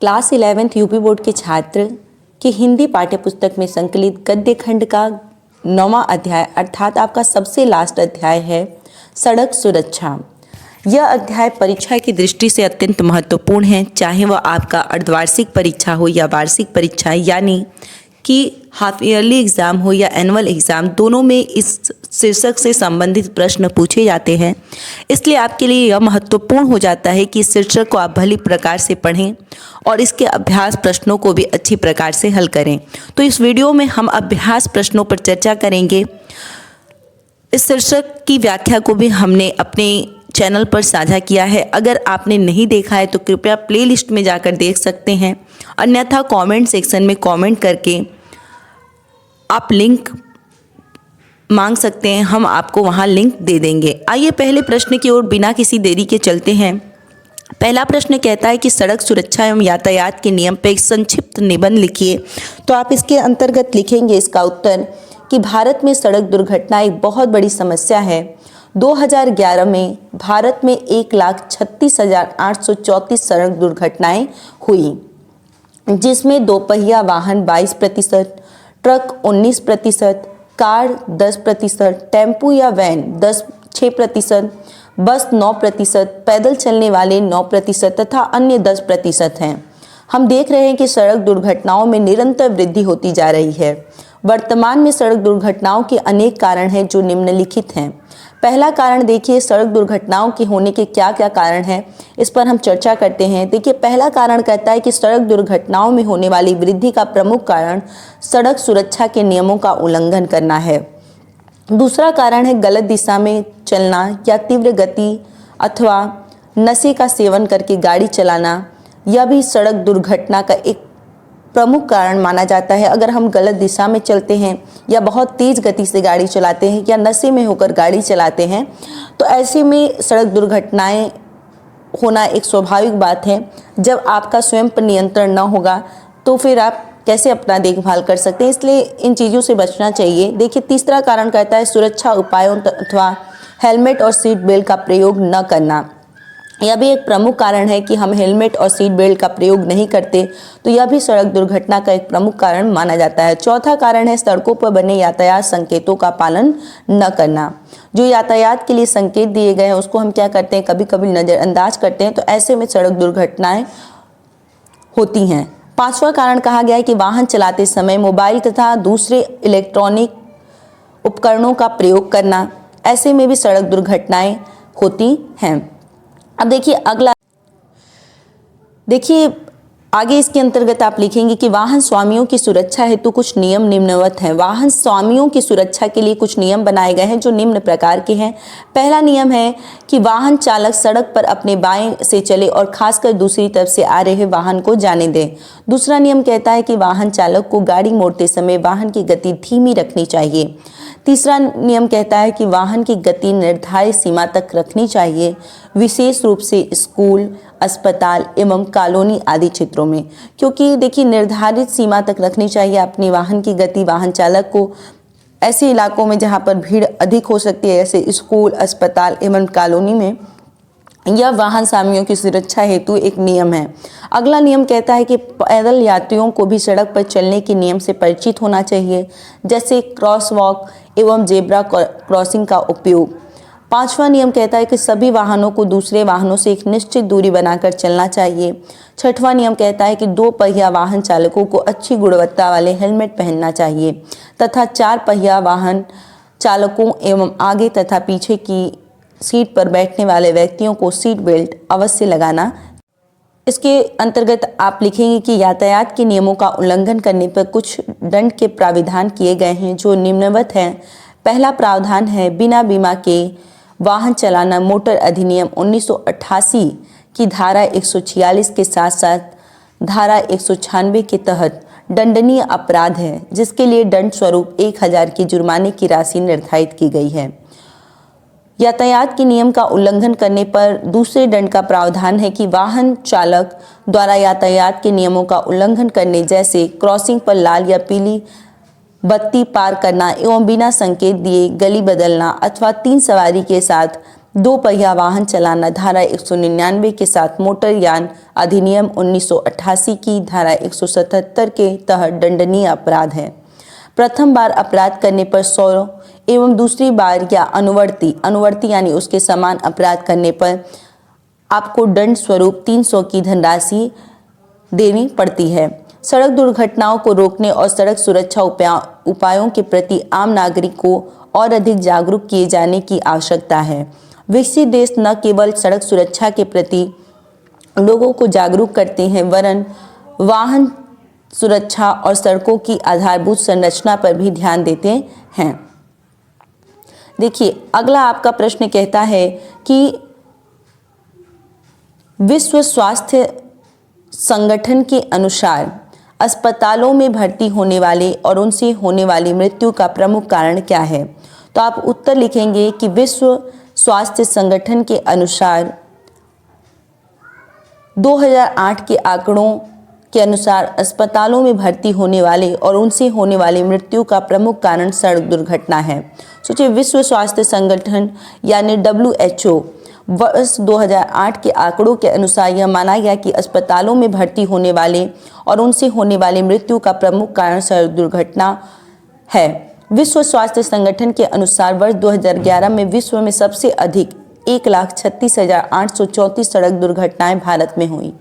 Class 11th UP board के छात्र के हिंदी पाठ्यपुस्तक में संकलित गद्य खंड का 9वां अध्याय अर्थात आपका सबसे लास्ट अध्याय है सड़क सुरक्षा। यह अध्याय परीक्षा की दृष्टि से अत्यंत महत्वपूर्ण है, चाहे वह आपका अर्धवार्षिक परीक्षा हो या वार्षिक परीक्षा, यानी कि हाफ ईयरली एग्ज़ाम हो या एनुअल एग्ज़ाम, दोनों में इस शीर्षक से संबंधित प्रश्न पूछे जाते हैं। इसलिए आपके लिए यह महत्वपूर्ण हो जाता है कि इस शीर्षक को आप भली प्रकार से पढ़ें और इसके अभ्यास प्रश्नों को भी अच्छी प्रकार से हल करें। तो इस वीडियो में हम अभ्यास प्रश्नों पर चर्चा करेंगे। इस शीर्षक की व्याख्या को भी हमने अपने चैनल पर साझा किया है। अगर आपने नहीं देखा है तो कृपया प्लेलिस्ट में जाकर देख सकते हैं, अन्यथा कमेंट सेक्शन में कमेंट करके आप लिंक मांग सकते हैं, हम आपको वहां लिंक दे देंगे। आइए पहले प्रश्न की ओर बिना किसी देरी के चलते हैं। पहला प्रश्न कहता है कि सड़क सुरक्षा एवं यातायात के नियम पर एक संक्षिप्त निबंध लिखिए। तो आप इसके अंतर्गत लिखेंगे इसका उत्तर कि भारत में सड़क दुर्घटना एक बहुत बड़ी समस्या है। 2011 में भारत में 1,36,834 सड़क दुर्घटनाएं हुई, जिसमें दोपहिया वाहन 22%, ट्रक 19%, कार 10%, टेम्पू या वैन 6%, बस 9%, पैदल चलने वाले 9% तथा अन्य 10% हैं। हम देख रहे हैं कि सड़क दुर्घटनाओं में निरंतर वृद्धि होती जा रही है। वर्तमान में सड़क दुर्घटनाओं के अनेक कारण हैं जो निम्नलिखित हैं। पहला कारण देखिए, सड़क दुर्घटनाओं के होने के क्या क्या कारण हैं, इस पर हम चर्चा करते हैं। देखिए, पहला कारण कहता है कि सड़क दुर्घटनाओं में होने वाली वृद्धि का प्रमुख कारण सड़क सुरक्षा के नियमों का उल्लंघन करना है। दूसरा कारण है गलत दिशा में चलना या तीव्र गति अथवा नशे का सेवन करके गाड़ी चलाना। यह भी सड़क दुर्घटना का एक प्रमुख कारण माना जाता है। अगर हम गलत दिशा में चलते हैं या बहुत तेज़ गति से गाड़ी चलाते हैं या नशे में होकर गाड़ी चलाते हैं, तो ऐसे में सड़क दुर्घटनाएं होना एक स्वाभाविक बात है। जब आपका स्वयं पर नियंत्रण न होगा तो फिर आप कैसे अपना देखभाल कर सकते हैं, इसलिए इन चीज़ों से बचना चाहिए। देखिए, तीसरा कारण कहता है सुरक्षा उपायों अथवा हेलमेट और सीट बेल्ट का प्रयोग न करना। यह भी एक प्रमुख कारण है कि हम हेलमेट और सीट बेल्ट का प्रयोग नहीं करते, तो यह भी सड़क दुर्घटना का एक प्रमुख कारण माना जाता है। चौथा कारण है सड़कों पर बने यातायात संकेतों का पालन न करना। जो यातायात के लिए संकेत दिए गए हैं उसको हम क्या करते हैं, कभी कभी नज़रअंदाज करते हैं, तो ऐसे में सड़क दुर्घटनाएं होती हैं। पांचवा कारण कहा गया है कि वाहन चलाते समय मोबाइल तथा दूसरे इलेक्ट्रॉनिक उपकरणों का प्रयोग करना, ऐसे में भी सड़क दुर्घटनाएं होती हैं। अब देखिए आगे इसके अंतर्गत आप लिखेंगे कि वाहन स्वामियों की सुरक्षा हेतु कुछ नियम निम्नवत हैं। वाहन स्वामियों की सुरक्षा के लिए कुछ नियम बनाए गए हैं जो निम्न प्रकार के हैं। पहला नियम है कि वाहन चालक सड़क पर अपने बाएं से चले और खासकर दूसरी तरफ से आ रहे वाहन को जाने दें। दूसरा नियम कहता है कि वाहन चालक को गाड़ी मोड़ते समय वाहन की गति धीमी रखनी चाहिए। तीसरा नियम कहता है कि वाहन की गति निर्धारित सीमा तक रखनी चाहिए, विशेष रूप से स्कूल, अस्पताल एवं कॉलोनी आदि क्षेत्रों में, क्योंकि देखिए निर्धारित सीमा तक रखनी चाहिए अपनी वाहन की गति वाहन चालक को ऐसे इलाकों में जहां पर भीड़ अधिक हो सकती है, जैसे स्कूल, अस्पताल एवं कॉलोनी में। यह वाहन स्वामियों की सुरक्षा हेतु एक नियम है। अगला नियम कहता है कि पैदल यात्रियों को भी सड़क पर चलने के नियम से परिचित होना चाहिए, जैसे क्रॉस वॉक एवं जेब्रा क्रॉसिंग का उपयोग। पांचवा नियम कहता है कि सभी वाहनों को दूसरे वाहनों से एक निश्चित दूरी बनाकर चलना चाहिए। छठवां नियम कहता है कि 2 पहिया वाहन चालकों को अच्छी गुणवत्ता वाले हेलमेट पहनना चाहिए तथा 4 पहिया वाहन चालकों एवं आगे तथा पीछे की सीट पर बैठने वाले व्यक्तियों को सीट बेल्ट अवश्य लगाना। इसके अंतर्गत आप लिखेंगे कि यातायात के नियमों का उल्लंघन करने पर कुछ दंड के प्राविधान किए गए हैं जो निम्नवत हैं। पहला प्रावधान है बिना बीमा के वाहन चलाना। मोटर अधिनियम 1988 की धारा 146 के साथ साथ धारा 196 के तहत दंडनीय अपराध है, जिसके लिए दंड स्वरूप 1000 की जुर्माने की राशि निर्धारित की गई है। यातायात के नियम का उल्लंघन करने पर दूसरे दंड का प्रावधान है कि वाहन चालक द्वारा यातायात के नियमों का उल्लंघन करने, जैसे क्रॉसिंग पर लाल या पीली बत्ती पार करना एवं बिना संकेत दिए गली बदलना अथवा 3 सवारी के साथ दो पहिया वाहन चलाना धारा 199 के साथ मोटर यान अधिनियम 1988 की धारा 177 के तहत दंडनीय अपराध है। प्रथम बार अपराध करने पर 100 एवं दूसरी बार या अनुवर्ती यानी उसके समान अपराध करने पर आपको दंड स्वरूप 300 की धनराशि देनी पड़ती है। सड़क दुर्घटनाओं को रोकने और सड़क सुरक्षा उपायों के प्रति आम नागरिक को और अधिक जागरूक किए जाने की आवश्यकता है। विकसित देश न केवल सड़क सुरक्षा के प्रति लोगों को जागरूक करते हैं वरन वाहन सुरक्षा और सड़कों की आधारभूत संरचना पर भी ध्यान देते हैं। देखिए, अगला आपका प्रश्न कहता है कि विश्व स्वास्थ्य संगठन के अनुसार अस्पतालों में भर्ती होने वाले और उनसे होने वाली मृत्यु का प्रमुख कारण क्या है? तो आप उत्तर लिखेंगे कि विश्व स्वास्थ्य संगठन के अनुसार 2008 के आंकड़ों के अनुसार अस्पतालों में भर्ती होने वाले और उनसे होने वाली मृत्यु का प्रमुख कारण सड़क दुर्घटना है। सोचिए, विश्व स्वास्थ्य संगठन यानी WHO वर्ष 2008 के आंकड़ों के अनुसार यह माना गया कि अस्पतालों में भर्ती होने वाले और उनसे होने वाली मृत्यु का प्रमुख कारण सड़क दुर्घटना है। विश्व स्वास्थ्य संगठन के अनुसार वर्ष 2011 में विश्व में सबसे अधिक 1,36,834 सड़क दुर्घटनाएं भारत में हुई,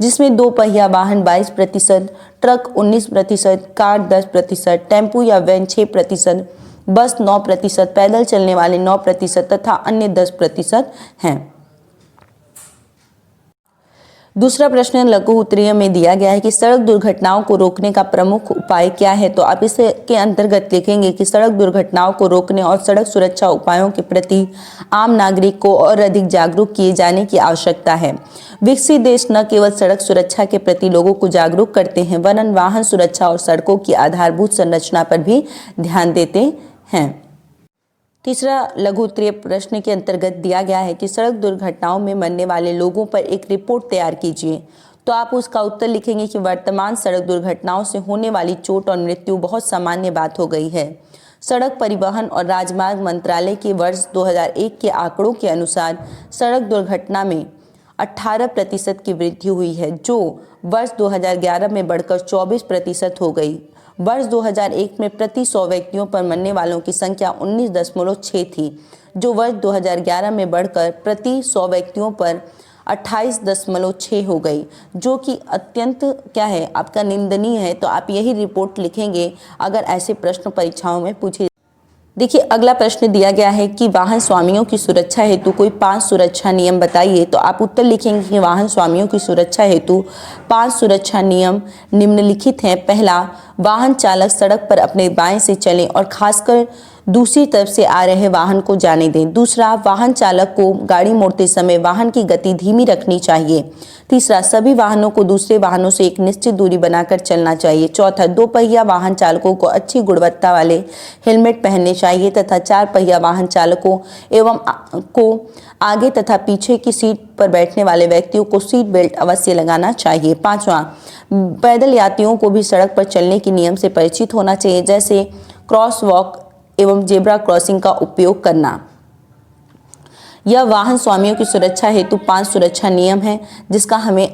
जिसमें दो पहिया वाहन 22%, ट्रक 19%, कार 10%, टेम्पू या वैन 6%, बस 9%, पैदल चलने वाले 9% तथा अन्य 10% हैं। दूसरा प्रश्न लघु उत्तरीय में दिया गया है कि सड़क दुर्घटनाओं को रोकने का प्रमुख उपाय क्या है? तो आप इसके अंतर्गत लिखेंगे कि सड़क दुर्घटनाओं को रोकने और सड़क सुरक्षा उपायों के प्रति आम नागरिक को और अधिक जागरूक किए जाने की आवश्यकता है। विकसित देश न केवल सड़क सुरक्षा के प्रति लोगों को जागरूक करते हैं वरन वाहन सुरक्षा और सड़कों की आधारभूत संरचना पर भी ध्यान देते हैं। तीसरा लघु उत्तरीय प्रश्न के अंतर्गत दिया गया है कि सड़क दुर्घटनाओं में मरने वाले लोगों पर एक रिपोर्ट तैयार कीजिए। तो आप उसका उत्तर लिखेंगे कि वर्तमान सड़क दुर्घटनाओं से होने वाली चोट और मृत्यु बहुत सामान्य बात हो गई है। सड़क परिवहन और राजमार्ग मंत्रालय के वर्ष 2001 के आंकड़ों के अनुसार सड़क दुर्घटना में 18% की वृद्धि हुई है, जो वर्ष 2011 में बढ़कर 24% हो गई। वर्ष 2001 में प्रति 100 व्यक्तियों पर मरने वालों की संख्या 19.6 थी, जो वर्ष 2011 में बढ़कर प्रति 100 व्यक्तियों पर 28.6 हो गई, जो कि अत्यंत क्या है आपका निंदनीय है। तो आप यही रिपोर्ट लिखेंगे अगर ऐसे प्रश्न परीक्षाओं में पूछे। देखिए, अगला प्रश्न दिया गया है कि वाहन स्वामियों की सुरक्षा हेतु कोई 5 सुरक्षा नियम बताइए। तो आप उत्तर लिखेंगे कि वाहन स्वामियों की सुरक्षा हेतु 5 सुरक्षा नियम निम्नलिखित हैं। पहला, वाहन चालक सड़क पर अपने बाएं से चलें और खासकर दूसरी तरफ से आ रहे वाहन को जाने दें। दूसरा, वाहन चालक को गाड़ी मोड़ते समय वाहन की गति धीमी रखनी चाहिए। तीसरा, सभी वाहनों को दूसरे वाहनों से एक निश्चित दूरी बनाकर चलना चाहिए। चौथा, 2 पहिया वाहन चालकों को अच्छी गुणवत्ता वाले हेलमेट पहनने चाहिए तथा 4 पहिया वाहन चालकों एवं को आगे तथा पीछे की सीट पर बैठने वाले व्यक्तियों को सीट बेल्ट अवश्य लगाना चाहिए। पांचवा, पैदल यात्रियों को भी सड़क पर चलने के नियम से परिचित होना चाहिए, जैसे क्रॉस वॉक एवं जेब्रा क्रॉसिंग का उपयोग करना। यह वाहन स्वामियों की सुरक्षा हेतु 5 सुरक्षा नियम हैं जिसका हमें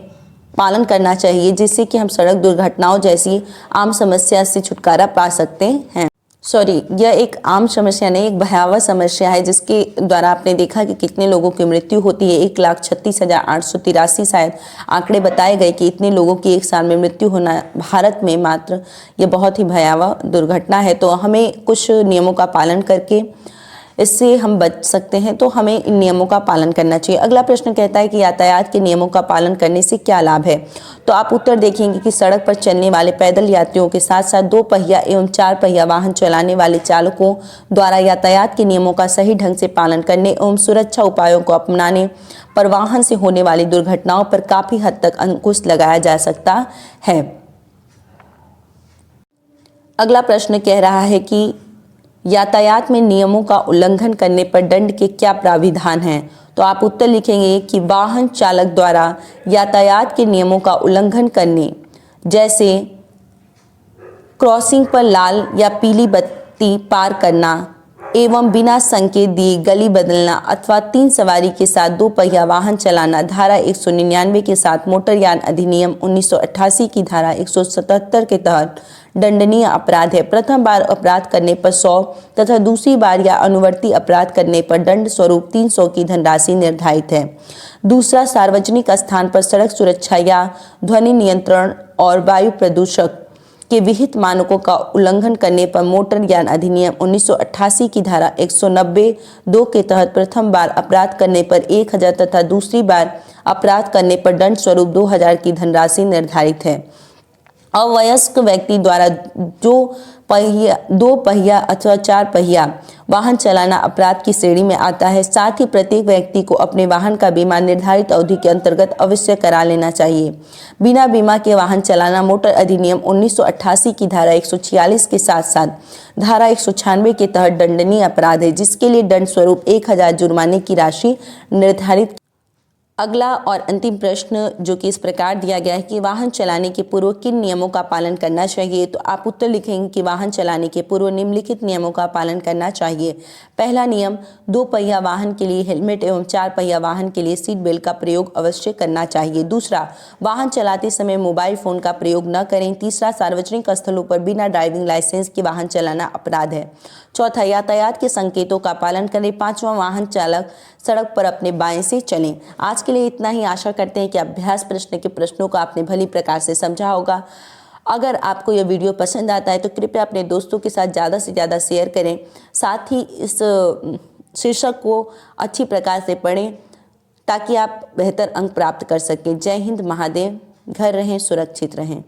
पालन करना चाहिए, जिससे कि हम सड़क दुर्घटनाओं जैसी आम समस्या से छुटकारा पा सकते हैं। यह एक आम समस्या नहीं, एक भयावह समस्या है जिसके द्वारा आपने देखा कि कितने लोगों की मृत्यु होती है। 1,36,883 शायद आंकड़े बताए गए कि इतने लोगों की एक साल में मृत्यु होना भारत में मात्र, यह बहुत ही भयावह दुर्घटना है। तो हमें कुछ नियमों का पालन करके इससे हम बच सकते हैं, तो हमें इन नियमों का पालन करना चाहिए। अगला प्रश्न कहता है कि यातायात के नियमों का पालन करने से क्या लाभ है? तो आप उत्तर देखेंगे कि सड़क पर चलने वाले पैदल यात्रियों के साथ साथ 2 पहिया एवं 4 पहिया वाहन चलाने वाले चालकों द्वारा यातायात के नियमों का सही ढंग से पालन करने एवं सुरक्षा उपायों को अपनाने पर वाहन से होने वाली दुर्घटनाओं पर काफी हद तक अंकुश लगाया जा सकता है। अगला प्रश्न कह रहा है कि यातायात में नियमों का उल्लंघन करने पर दंड के क्या प्राविधान हैं? तो आप उत्तर लिखेंगे कि वाहन चालक द्वारा यातायात के नियमों का उल्लंघन करने, जैसे क्रॉसिंग पर लाल या पीली बत्ती पार करना एवं बिना संकेत दिए गली बदलना अथवा 3 सवारी के साथ 2 पहिया वाहन चलाना धारा 199 के साथ मोटरयान अधिनियम 1988 की धारा 177 के तहत दंडनीय अपराध है। प्रथम बार अपराध करने पर 100 तथा दूसरी बार या अनुवर्ती अपराध करने पर दंड स्वरूप 300 की धनराशि निर्धारित है। दूसरा, सार्वजनिक स्थान पर सड़क सुरक्षा या ध्वनि नियंत्रण और वायु प्रदूषक के विहित मानकों का उल्लंघन करने पर मोटर यान अधिनियम 1988 की धारा 190(2) के तहत प्रथम बार अपराध करने पर 1000 तथा दूसरी बार अपराध करने पर दंड स्वरूप 2000 की धनराशि निर्धारित है। अवयस्क व्यक्ति द्वारा 2 पहिया अथवा 4 पहिया वाहन चलाना अपराध की श्रेणी में आता है। साथ ही प्रत्येक व्यक्ति को अपने वाहन का बीमा निर्धारित अवधि के अंतर्गत अवश्य करा लेना चाहिए। बिना बीमा के वाहन चलाना मोटर अधिनियम 1988 की धारा 146 के साथ साथ धारा 196 के तहत दंडनीय अपराध है, जिसके लिए दंड स्वरूप 1000 जुर्माने की राशि निर्धारित। अगला और अंतिम प्रश्न जो कि इस प्रकार दिया गया है कि वाहन चलाने के पूर्व किन नियमों का पालन करना चाहिए, तो आप उत्तर लिखेंगे कि वाहन चलाने के पूर्व निम्नलिखित नियमों का पालन करना चाहिए। पहला नियम, 2 पहिया वाहन के लिए हेलमेट एवं 4 पहिया वाहन के लिए सीट बेल्ट का प्रयोग अवश्य करना चाहिए। दूसरा, वाहन चलाते समय मोबाइल फोन का प्रयोग न करें। तीसरा, सार्वजनिक स्थलों पर बिना ड्राइविंग लाइसेंस के वाहन चलाना अपराध है। चौथा, यातायात के संकेतों का पालन करें। पांचवा, वाहन चालक सड़क पर अपने बाएं से चलें। आज के लिए इतना ही। आशा करते हैं कि अभ्यास प्रश्न के प्रश्नों को आपने भली प्रकार से समझा होगा। अगर आपको यह वीडियो पसंद आता है तो कृपया अपने दोस्तों के साथ ज़्यादा से ज़्यादा शेयर करें। साथ ही इस शीर्षक को अच्छी प्रकार से पढ़ें ताकि आप बेहतर अंक प्राप्त कर सकें। जय हिंद महादेव। घर रहें, सुरक्षित रहें।